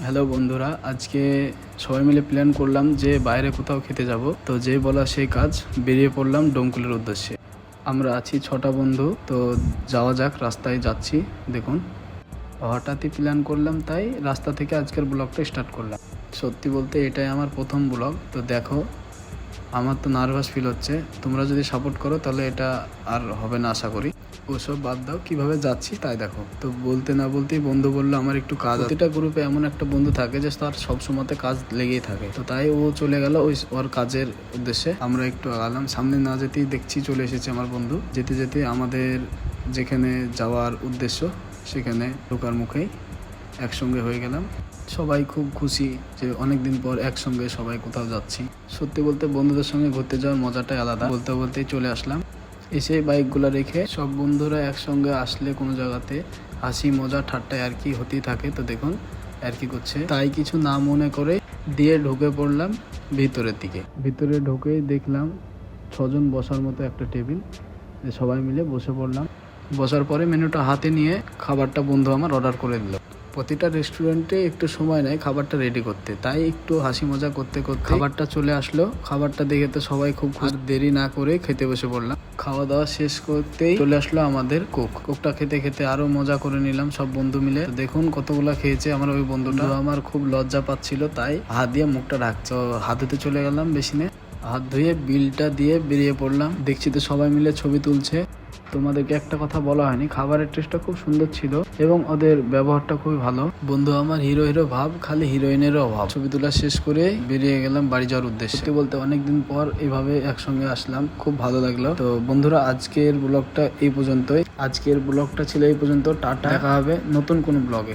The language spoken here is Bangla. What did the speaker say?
হ্যালো বন্ধুরা, আজকে সবাই মিলে প্ল্যান করলাম যে বাইরে কোথাও খেতে যাব। তো যে বলা সেই কাজ, বেরিয়ে পড়লাম ডোমকুলের উদ্দেশ্যে। আমরা আছি 6টা বন্ধু। তো যাওয়া যাক, রাস্তায় যাচ্ছি। দেখুন, হঠাৎই প্ল্যান করলাম, তাই রাস্তা থেকে আজকের ব্লগটা স্টার্ট করলাম। সত্যি বলতে এটাই আমার প্রথম ব্লগ। তো দেখো, আমার তো নার্ভাস ফিল হচ্ছে। তোমরা যদি সাপোর্ট করো তাহলে এটা আর হবে না আশা করি। ওসব বাদ দাও, কিভাবে যাচ্ছি তাই দেখো। তো বলতে না বলতেই বন্ধু বললো আমার একটু কাজ। প্রতিটা গ্রুপে এমন একটা বন্ধু থাকে যে তার সবসময়তে কাজ লেগেই থাকে। তো তাই ও চলে গেল ওর কাজের উদ্দেশ্যে। আমরা একটু আগালাম, সামনে না যেতেই দেখছি চলে এসেছে আমার বন্ধু। যেতে যেতে আমাদের যেখানে যাওয়ার উদ্দেশ্য সেখানে ঢোকার মুখেই একসঙ্গে হয়ে গেলাম। সবাই খুব খুশি যে অনেকদিন পর একসঙ্গে সবাই কোথাও যাচ্ছি। সত্যি বলতে বন্ধুদের সঙ্গে ঘুরতে যাওয়ার মজাটাই আলাদা। বলতে বলতেই চলে আসলাম। এসে বাইকগুলো রেখে সব বন্ধুরা একসঙ্গে আসলে কোনো জায়গাতে হাসি মজা ঠাট্টায় আর কি হতেই থাকে। তো দেখুন আর কি করছে, তাই কিছু না মনে করে দিয়ে ঢুকে পড়লাম ভিতরের দিকে। ভিতরে ঢুকেই দেখলাম 6জন বসার মতো একটা টেবিল, যে সবাই মিলে বসে পড়লাম। বসার পরে মেনুটা হাতে নিয়ে খাবারটা বন্ধু আমার অর্ডার করে দিল। প্রতিটা রেস্টুরেন্টে একটু সময় নেয় খাবারটা রেডি করতে, তাই একটু হাসি মজা করতে করতে খাবারটা চলে আসলো। খাবারটা দেখে তো সবাই খুব আর দেরি না করে খেতে বসে পড়লাম। খাওয়া দাওয়া শেষ করতেই চলে আসলো আমাদের কোকটা খেতে খেতে আরো মজা করে নিলাম সব বন্ধু মিলে। দেখুন কতগুলা খেয়েছে আমার ওই বন্ধুটা। আমার খুব লজ্জা পাচ্ছিল, তাই হাত দিয়ে মুখটা ঢাকছে। হাত ধুতে চলে গেলাম, বেশি নেই। হাত ধুয়ে বিলটা দিয়ে বেরিয়ে পড়লাম। দেখছি তো সবাই মিলে ছবি তুলছে। তোমাদেরকে একটা কথা বলা হয়নি, খাবারের টেস্টটা খুব সুন্দর ছিল এবং ওদের ব্যবহারটা খুবই ভালো। বন্ধু আমার হিরো হিরো ভাব, খালি হিরোইনেরও অভাব। ছবি তোলা শেষ করে বেরিয়ে গেলাম বাড়ি যাওয়ার উদ্দেশ্যে। বলতে অনেকদিন পর এভাবে একসঙ্গে আসলাম, খুব ভালো লাগলো। তো বন্ধুরা, আজকের ব্লগটা এই পর্যন্তই। আজকের ব্লগটা ছিল এই পর্যন্ত। টাটা, দেখা হবে নতুন কোনো ব্লগে।